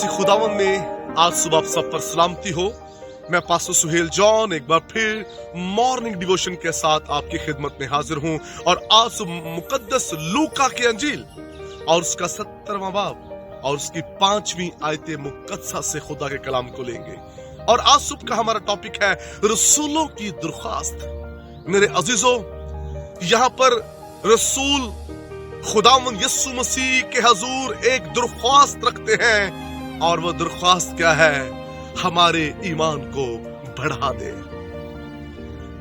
खुदावन में आज सुबह आप सब पर सलामती हो। मैं पास्टर सुहेल जॉन एक बार फिर मॉर्निंग डिवोशन के साथ आपकी खिदमत में हाजिर हूं और आज मुकद्दस लूका की अंजील और उसका 17वां बाब और उसकी 5वीं आयत मुकद्दसा से खुदा के कलाम को लेंगे। और आज सुबह का हमारा टॉपिक है रसूलों की दरख्वास्त। मेरे अजीजों, यहाँ पर रसूल खुदावंद यीशु मसीह के हजूर एक दरख्वास्त रखते हैं और वो दरख्वास्त क्या है? हमारे ईमान को बढ़ा दे।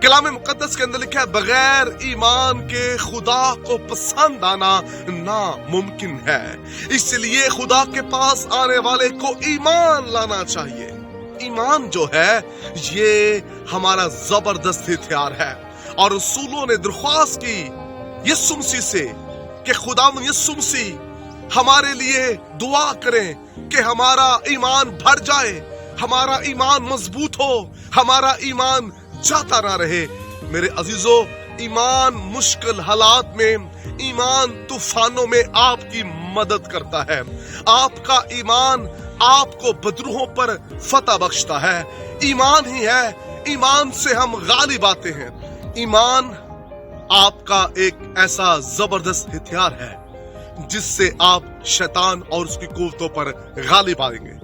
कलाम मुकद्दस के अंदर लिखा है, बगैर ईमान के खुदा को पसंद आना नामुमकिन है, इसलिए खुदा के पास आने वाले को ईमान लाना चाहिए। ईमान जो है ये हमारा जबरदस्त हथियार है और रसूलों ने दरख्वास्त की यीशु मसीह से कि खुदावंद यीशु मसीह हमारे लिए दुआ करें कि हमारा ईमान भर जाए, हमारा ईमान मजबूत हो, हमारा ईमान जाता ना रहे। मेरे अजीजों, ईमान मुश्किल हालात में, ईमान तूफानों में आपकी मदद करता है। आपका ईमान आपको बदरूहों पर फतह बख्शता है। ईमान ही है, ईमान से हम गालिब आते हैं। ईमान आपका एक ऐसा जबरदस्त हथियार है जिससे आप शैतान और उसकी कुव्वतों पर गालिब आएंगे।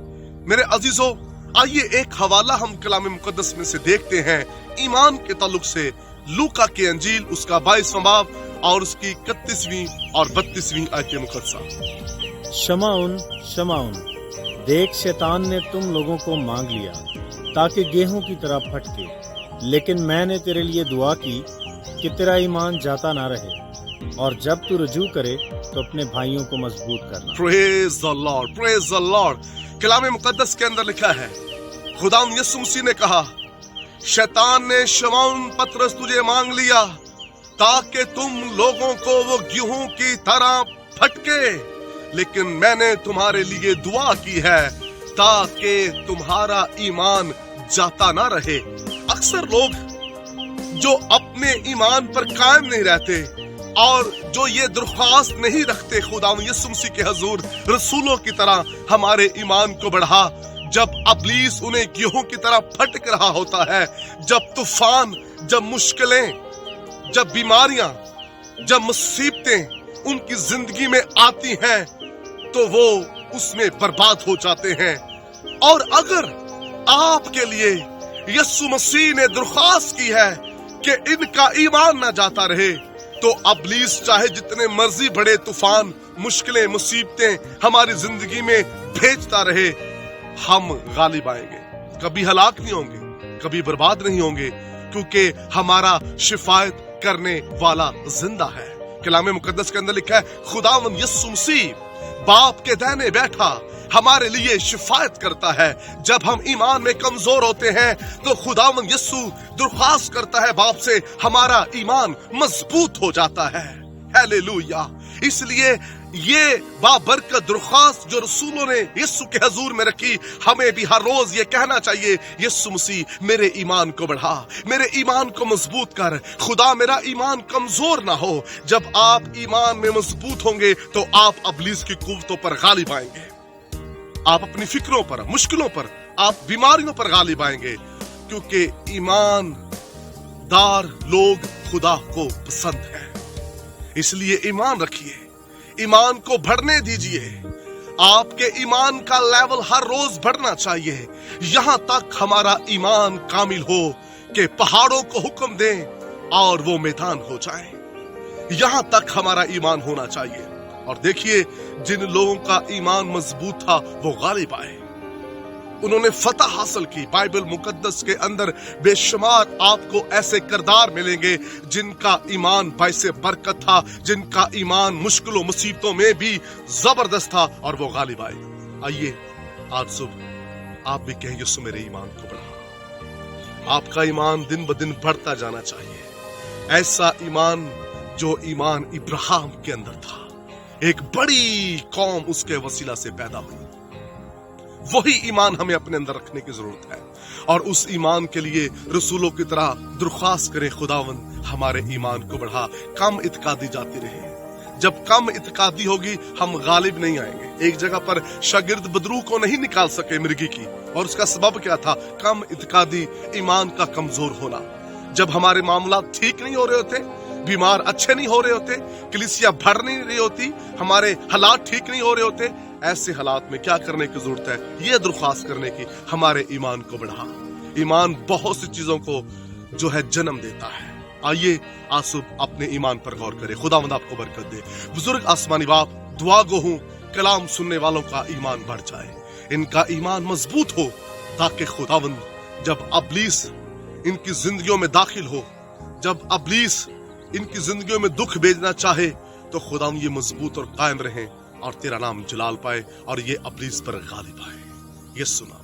मेरे अजीजों, आइए एक हवाला हम कलाम मुकद्दस में से देखते हैं ईमान के ताल्लुक से। लूका की अंजील उसका 22वां बाब और उसकी 31वीं और 32वीं आयत मुकद्दसा। शमाउन शमाउन, देख शैतान ने तुम लोगों को मांग लिया ताकि गेहूं की तरह फटके, लेकिन मैंने तेरे लिए दुआ की कि तेरा ईमान जाता ना रहे, और जब तू रुजू करे तो अपने भाइयों को मजबूत करना। Praise the lord, praise the lord. कलाम मुकद्दस के अंदर लिखा है, खुदावंद यीशु मसीह ने कहा, शैतान ने शमौन पतरस तुझे मांग लिया ताकि तुम लोगों को वो गेहूं की तरह फटके, लेकिन मैंने तुम्हारे लिए दुआ की है ताकि तुम्हारा ईमान जाता ना रहे। अक्सर लोग जो अपने ईमान पर कायम नहीं रहते और जो ये दरख्वास्त नहीं रखते खुदावंद यीशु मसीह के हजूर, रसूलों की तरह हमारे ईमान को बढ़ा, जब इब्लीस उन्हें गेहूं की तरह फटक रहा होता है, जब तूफान, जब मुश्किलें, जब बीमारियां, जब मुसीबतें उनकी जिंदगी में आती हैं तो वो उसमें बर्बाद हो जाते हैं। और अगर आपके लिए यीशु मसीह ने दरख्वास्त की है कि इनका ईमान ना जाता रहे, तो इब्लीस चाहे जितने मर्जी बड़े तूफान, मुश्किलें, मुसीबतें हमारी जिंदगी में भेजता रहे, हम गालिब आएंगे। कभी हलाक नहीं होंगे, कभी बर्बाद नहीं होंगे, क्योंकि हमारा शिफायत करने वाला जिंदा है। कलाम मुकद्दस के अंदर लिखा है, खुदावंद यीशु मसीह बाप के दाहिने बैठा हमारे लिए शिफायत करता है। जब हम ईमान में कमजोर होते हैं तो खुदावंद यीशु दरख्वास्त करता है बाप से, हमारा ईमान मजबूत हो जाता है। हालेलुया। इसलिए ये बाबरकत दरख्वास्त जो रसूलों ने यीशु के हजूर में रखी, हमें भी हर रोज ये कहना चाहिए, यीशु मसीह मेरे ईमान को बढ़ा, मेरे ईमान को मजबूत कर। खुदा मेरा ईमान कमजोर ना हो। जब आप ईमान में मजबूत होंगे तो आप इब्लीस की कुव्वतों पर गालिब आएंगे, आप अपनी फिक्रों पर, मुश्किलों पर, आप बीमारियों पर गालिब आएंगे, क्योंकि ईमानदार लोग खुदा को पसंद है। इसलिए ईमान रखिए, ईमान को बढ़ने दीजिए। आपके ईमान का लेवल हर रोज बढ़ना चाहिए, यहां तक हमारा ईमान कामिल हो कि पहाड़ों को हुक्म दें और वो मैदान हो जाए। यहां तक हमारा ईमान होना चाहिए। और देखिए, जिन लोगों का ईमान मजबूत था वो गालिब आए, उन्होंने फतह हासिल की। बाइबल मुकद्दस के अंदर बेशुमार आपको ऐसे किरदार मिलेंगे जिनका ईमान बाइसे बरकत था, जिनका ईमान मुश्किलों मुसीबतों में भी जबरदस्त था और वो गालिब आए। आइए आज सुबह आप भी कहें, यीशु मेरे ईमान को बढ़ा। आपका ईमान दिन ब दिन बढ़ता जाना चाहिए। ऐसा ईमान जो ईमान इब्राहिम के अंदर था, एक बड़ी कौम उसके वसीला से पैदा हुई, वही ईमान हमें अपने अंदर रखने की जरूरत है। और उस ईमान के लिए रसूलों की तरह दरख्वास्त करें, खुदावंद हमारे ईमान को बढ़ा। कम इत्कादी जाती रहे, जब कम इत्कादी होगी हम गालिब नहीं आएंगे। एक जगह पर शागिर्द बदरू को नहीं निकाल सके मिर्गी की, और उसका सबब क्या था? कम इत्कादी, ईमान का कमजोर होना। जब हमारे मामला ठीक नहीं हो रहे होते, बीमार अच्छे नहीं हो रहे होते, कलीसिया बढ़ नहीं रही होती, हमारे हालात ठीक नहीं हो रहे होते, ऐसे हालात में क्या करने की जरूरत है? ये दरख्वास्त करने की, हमारे ईमान को बढ़ा। ईमान बहुत सी चीजों को जो है जन्म देता है। आइए आसुब अपने ईमान पर गौर करें। खुदावंद आपको बरकत दे। बुजुर्ग आसमानी बाप, दुआ गो हूं कलाम सुनने वालों का ईमान बढ़ जाए, इनका ईमान मजबूत हो, ताकि खुदावंद जब अबलीस इनकी जिंदगियों में दाखिल हो, जब अबलीस इनकी जिंदगियों में दुख भेजना चाहे, तो खुदावंद ये मजबूत और कायम रहें और तेरा नाम जलाल पाए और ये अबलीस पर गालिब आए। ये सुना।